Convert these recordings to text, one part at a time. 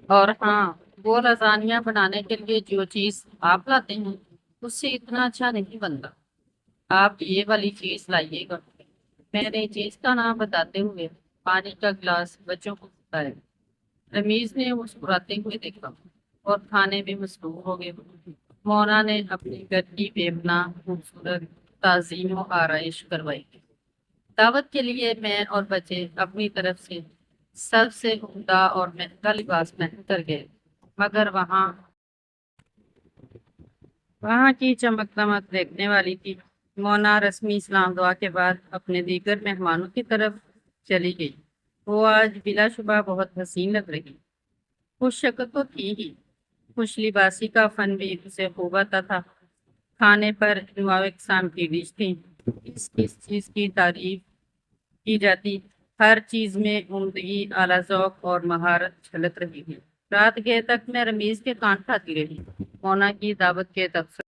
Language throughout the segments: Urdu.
اور ہاں، وہ لازانیہ بنانے کے لیے جو چیز آپ لاتے ہیں اس سے اتنا اچھا نہیں بنتا۔ آپ یہ والی چیز لائیے گا۔ میں نے چیز کا نام بتاتے ہوئے پانی کا گلاس بچوں کو بتایا۔ رمیز نے مسکراتے ہوئے دیکھا اور کھانے میں مصروف ہو گئے۔ مونا نے اپنی گھر کی بے پناہ خوبصورت تعظیم و آرائش کروائی۔ دعوت کے لیے میں اور بچے اپنی طرف سے سب سے عمدہ اور مہنگا لباس پہن کر گئے، مگر وہاں کی چمک دمک دیکھنے والی تھی۔ مونا رسمی اسلام دعا کے بعد اپنے دیگر مہمانوں کی طرف چلی گئی۔ وہ آج بلا شبہ بہت حسین لگ رہی۔ خوش شکل تو تھی ہی، خوش لباسی کا فن بھی اسے خوب آتا تھا۔ کھانے پر انواع اقسام کی ڈش تھی۔ کس چیز کی تعریف کی جاتی، ہر چیز میں عمدگی، اعلیٰ ذوق اور مہارت جھلک رہی تھی۔ رات گئے تک میں رمیز کے کان کھاتی رہی، مونا کی دعوت کے تبصرے۔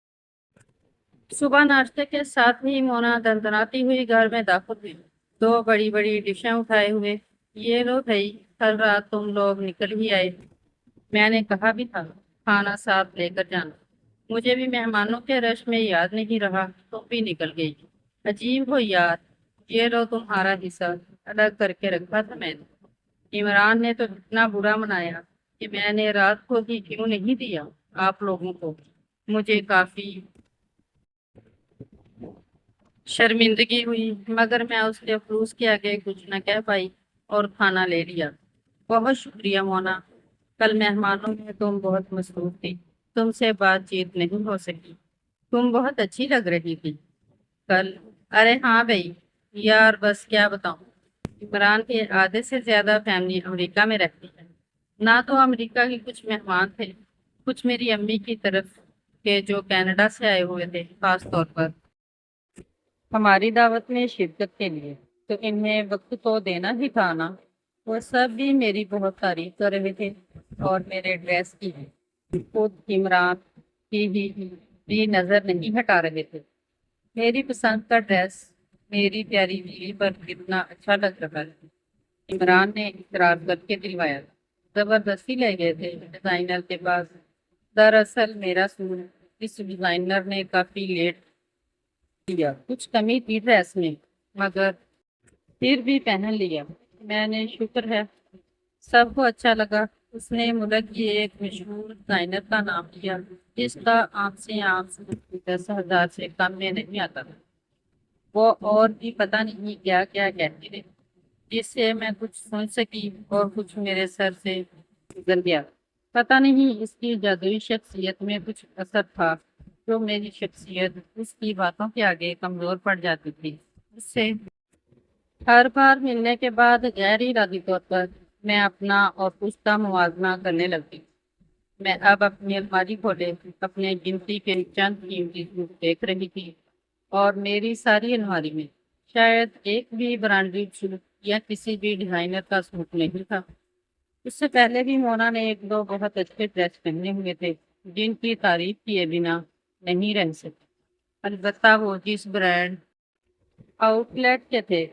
صبح ناشتے کے ساتھ ہی مونا دندناتی ہوئی گھر میں داخل ہوئی، دو بڑی بڑی ڈشیں اٹھائے ہوئے۔ یہ لو بھائی، کل رات تم لوگ نکل ہی آئے، میں نے کہا بھی تھا کھانا ساتھ لے کر جانا۔ مجھے بھی مہمانوں کے رش میں یاد نہیں رہا، تم بھی نکل گئی۔ عجیب ہو یار، یہ لو تمہارا حصہ الگ کر کے رکھا تھا میں نے۔ عمران نے تو اتنا برا منایا کہ میں نے رات کو ہی کیوں نہیں دیا آپ لوگوں کو۔ مجھے کافی شرمندگی ہوئی، مگر میں اس کے افسوس کے آگے کچھ نہ کہہ پائی اور کھانا لے لیا۔ بہت شکریہ مونا، کل مہمانوں میں تم بہت مصروف تھی، تم سے بات چیت نہیں ہو سکی۔ تم بہت اچھی لگ رہی تھی کل۔ ارے ہاں بھائی یار، بس کیا بتاؤں، عمران کے آدھے سے زیادہ فیملی امریکہ میں رہتی ہے۔ نہ تو امریکہ کے کچھ مہمان تھے، کچھ میری امی کی طرف کے جو کینیڈا سے آئے ہوئے تھے، خاص طور پر ہماری دعوت میں شرکت کے لیے، تو انہیں وقت تو دینا ہی تھا نا۔ وہ سب بھی میری بہت تعریف کر رہے تھے اور میرے ڈریس کی بھی۔ خود عمران کی بھی نظر نہیں ہٹا رہے تھے۔ میری پسند کا ڈریس میری پیاری بیوی پر کتنا اچھا لگ رہا ہے، عمران نے اقرار کر کے دلوایا۔ زبردستی لے گئے تھے ڈیزائنر کے پاس۔ دراصل میرا سوٹ اس ڈیزائنر نے کافی لیٹ لیا، کچھ کمی تھی ڈریس میں، مگر پھر بھی پہن لیا۔ میں نے شکر ہے سب کو اچھا لگا۔ اس نے ملک کی ایک مشہور ڈیزائنر کا نام لیا جس کا عام سے عام 10,000 سے کم میں نہیں آتا تھا۔ وہ اور بھی پتہ نہیں کیا کیا کہتی رہی، جس سے میں کچھ سن سکی اور کچھ میرے سر سے گزر گیا۔ پتہ نہیں اس کی جادوئی شخصیت میں کچھ اثر تھا جو میری شخصیت اس کی باتوں کے آگے کمزور پڑ جاتی تھی۔ اس سے ہر بار ملنے کے بعد غیر ارادی طور پر میں اپنا اور اس کا موازنہ کرنے لگتی۔ میں اب اپنی الماری کھولے اپنے گنتی کے چند قیمتی سوٹ دیکھ رہی تھی، اور میری ساری الماری میں شاید ایک بھی برانڈیڈ سوٹ یا کسی بھی ڈیزائنر کا سوٹ نہیں تھا۔ اس سے پہلے بھی مونا نے ایک دو بہت اچھے ڈریس پہنے ہوئے تھے جن کی تعریف کیے بنا نہیں رہ سکتی، البتہ وہ جس برانڈ آؤٹ لیٹ کے تھے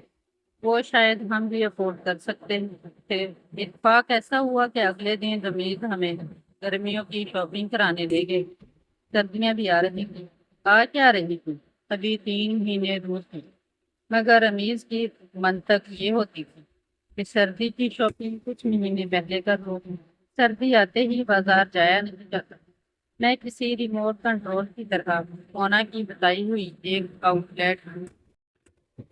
وہ شاید ہم بھی افورڈ کر سکتے تھے۔ اتفاق ایسا ہوا کہ اگلے دن رمیز ہمیں گرمیوں کی شاپنگ کرانے لے گئے۔ سردیاں بھی آ رہی تھیں، آ کیا رہی تھی، ابھی 3 مہینے دور تھی، مگر رمیز کی منطق یہ ہوتی تھی کہ سردی کی شاپنگ کچھ مہینے پہلے کر لو، سردی آتے ہی بازار جایا نہیں جاتا۔ میں کسی ریموٹ کنٹرول کی طرح مونا کی بتائی ہوئی ایک آؤٹ لیٹ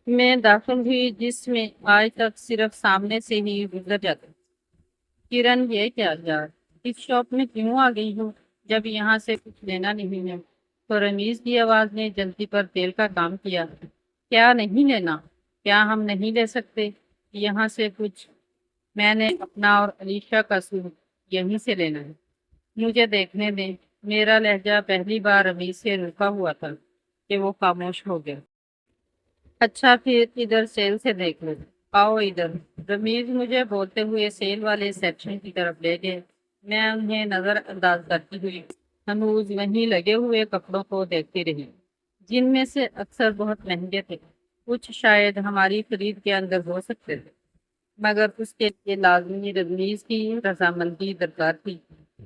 میں داخل ہوئی جس میں آج تک صرف سامنے سے ہی گزر جاتا۔ کرن، یہ کیا یار، اس شاپ میں کیوں آ گئی ہو جب یہاں سے کچھ لینا نہیں ہے؟ تو رمیز کی آواز نے جلدی پر تیل کا کام کیا۔ کیا نہیں لینا؟ کیا ہم نہیں لے سکتے یہاں سے کچھ؟ میں نے اپنا اور علیشا کا سوٹ یہیں سے لینا ہے، مجھے دیکھنے دیں۔ میرا لہجہ پہلی بار رمیز سے رکا ہوا تھا کہ وہ خاموش ہو گیا۔ اچھا پھر ادھر سیل سے دیکھ لو، آؤ ادھر۔ رمیز مجھے بولتے ہوئے سیل والے سیکشن کی طرف لے گئے۔ میں انہیں نظر انداز کرتی ہوئی ہنوز وہیں لگے ہوئے کپڑوں کو دیکھتی رہی، جن میں سے اکثر بہت مہنگے تھے، کچھ شاید ہماری خرید کے اندر ہو سکتے تھے۔ مگر اس کے لیے لازمی رمیز کی رضامندی درکار تھی۔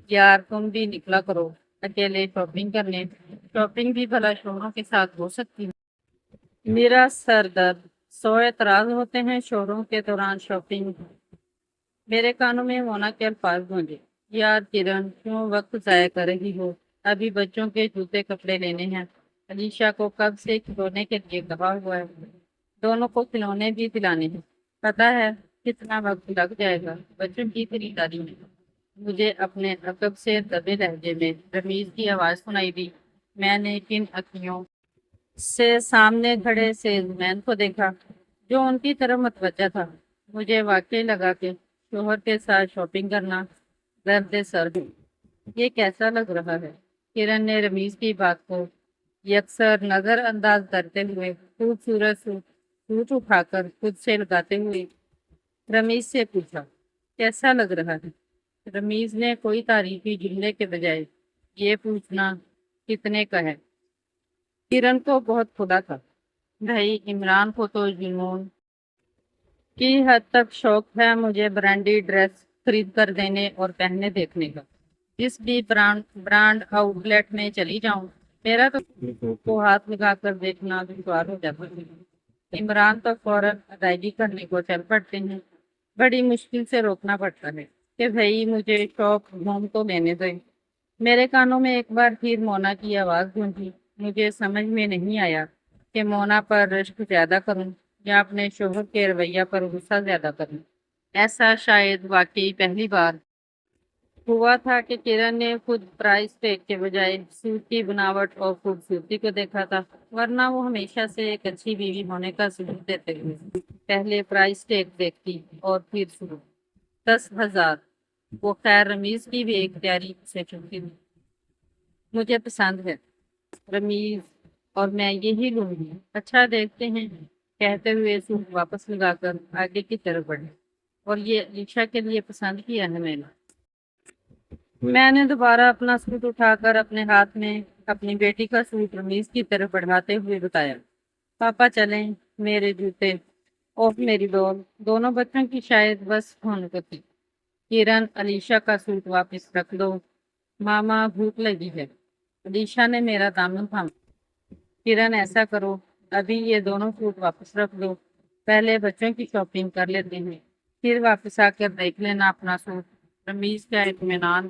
یار تم بھی نکلا کرو اکیلے شاپنگ کرنے، شاپنگ بھی بھلا شوہروں کے ساتھ ہو سکتی ہے؟ میرا سر درد، 100 اعتراض ہوتے ہیں شوہروں کے دوران شاپنگ۔ میرے کانوں میں مونا کے الفاظ گونجے، یار کرن کیوں وقت ضائع کر رہی ہو، ابھی بچوں کے جوتے کپڑے لینے ہیں، علیشا کو کب سے کھلونے کے لیے کہا ہوا ہے، دونوں کو کھلونے بھی دلانے ہیں، پتا ہے کتنا وقت لگ جائے گا بچوں کی خریداری میں۔ مجھے اپنے عقب سے دبے لہجے میں رمیز کی آواز سنائی دی۔ میں نے کن اکھیوں سے سامنے کھڑے سیلز مین کو دیکھا جو ان کی طرف متوجہ تھا۔ مجھے واقعی لگا کہ شوہر کے ساتھ شاپنگ کرنا درد سر ہے۔ یہ کیسا لگ رہا ہے؟ کرن نے رمیز کی بات کو یکسر نظر انداز کرتے ہوئے خوبصورت سوٹ اٹھا کر خود سے لگاتے ہوئے رمیز سے پوچھا، کیسا لگ رہا ہے؟ رمیز نے کوئی تعریفی جملے کے بجائے یہ پوچھنا کتنے کا ہے۔ کرن کو بہت کھلا تھا، بھائی عمران کو تو جنون کی حد تک شوق ہے مجھے برانڈی ڈریس خرید کر دینے اور پہننے دیکھنے کا۔ جس بھی برانڈ آؤٹ لیٹ میں چلی جاؤں میرا تو ہاتھ لگا کر دیکھنا دشوار ہو جاتا ہے۔ عمران تو فوراً ادائیگی کرنے کو چل پڑتے ہیں، بڑی مشکل سے روکنا پڑتا ہے کہ بھائی مجھے شاپ ہوم تو لینے دیں۔ میرے کانوں میں ایک بار پھر مونا کی آواز گونجی۔ مجھے سمجھ میں نہیں آیا کہ مونا پر رشک زیادہ کروں یا اپنے شوہر کے رویہ پر غصہ زیادہ کروں۔ ایسا شاید واقعی پہلی بار ہوا تھا کہ کرن نے خود پرائز ٹیگ کے بجائے سوٹ کی بناوٹ اور خوبصورتی کو دیکھا تھا، ورنہ وہ ہمیشہ سے ایک اچھی بیوی ہونے کا ثبوت دیتے ہوئے پہلے پرائز ٹیگ دیکھتی اور پھر سوٹ۔ 10,000 وہ خیر رمیز کی بھی ایک تیاری سے چنتی تھی۔ مجھے پسند ہے رمیز اور میں یہی لوں گی، اچھا دیکھتے ہیں، کہتے ہوئے سوٹ واپس لگا کر آگے کی طرف بڑھے۔ اور یہ علیشا کے لیے پسند کیا ہے میں نے دوبارہ اپنا سوٹ اٹھا کر اپنے ہاتھ میں اپنی بیٹی کا سوٹ رمیز کی طرف بڑھاتے ہوئے بتایا، پاپا چلیں، میرے جوتے اور میری ڈول دونوں بچوں کی شاید بس ہونے کو تھی۔ کرن علیشا کا سوٹ واپس رکھ دو، ماما بھوک لگی ہے۔ علیشا نے میرا دامن تھاما۔ کرن ایسا کرو، ابھی یہ دونوں سوٹ واپس رکھ دو، پہلے بچوں کی شاپنگ کر لیتے ہیں، پھر واپس آ کر دیکھ لینا اپنا سوٹ۔ رمیز کا اطمینان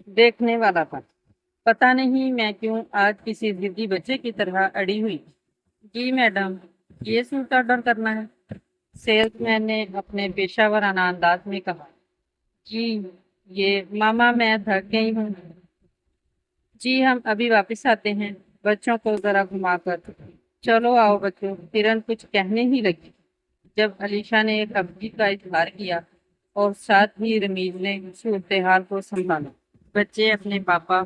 دیکھنے والا تھا۔ پتہ نہیں میں کیوں آج کسی ضدی بچے کی طرح اڑی ہوئی۔ جی میڈم، یہ سوٹ آرڈر کرنا ہے، سیلز مین نے اپنے پیشہ ورانہ انداز میں کہا۔ جی یہ ماما میں تھک گئی ہوں، جی ہم ابھی واپس آتے ہیں، بچوں کو ذرا گھما کر۔ چلو آؤ بچوں، کرن کچھ کہنے ہی لگی جب علیشا نے خفگی کا اظہار کیا اور ساتھ ہی رمیز نے صورتحال کو سنبھالا۔ بچے اپنے پاپا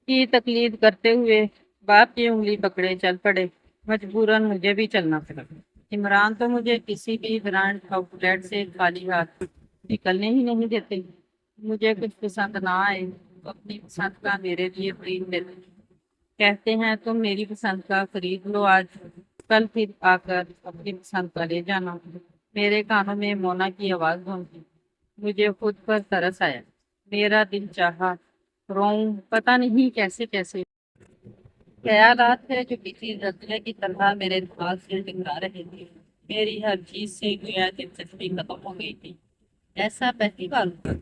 کی تقلید کرتے ہوئے باپ کی انگلی پکڑے چل پڑے، مجبوراً مجھے بھی چلنا پڑا۔ عمران تو مجھے کسی بھی برانڈ آؤٹ لیٹ سے خالی ہاتھ نکلنے ہی نہیں دیتے، مجھے کچھ پسند نہ آئے تو اپنی پسند کا میرے لیے خرید لیتے، کہتے ہیں تم میری پسند کا خرید لو آج، کل پھر آ کر اپنی پسند کا لے جانا۔ میرے کانوں میں مونا کی آواز گونجی۔ مجھے خود پر ترس آیا، میرا دل چاہا روؤں، پتہ نہیں کیسے خیالات ہے جو کسی زلزلے کی طرح میرے دماغ سے ٹکرا رہے تھے۔ میری ہر چیز سے گویا دلچسپی ختم ہو گئی تھی۔ ایسا پہلی بار ہوا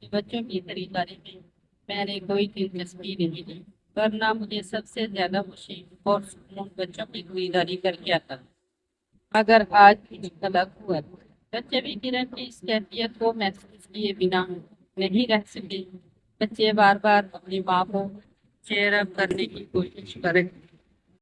کہ بچوں کی خریداری میں نے کوئی دلچسپی نہیں لی، ورنہ مجھے سب سے زیادہ خوشی اور سکون بچوں کی خریداری کر کے آتا، مگر آج کچھ الگ ہوا۔ بچے بھی کرن کی اس کیفیت کو محسوس کیے بنا نہیں رہ سکے۔ بچے بار بار اپنی ماں کو چیئر اپ کرنے کی کوشش کر رہے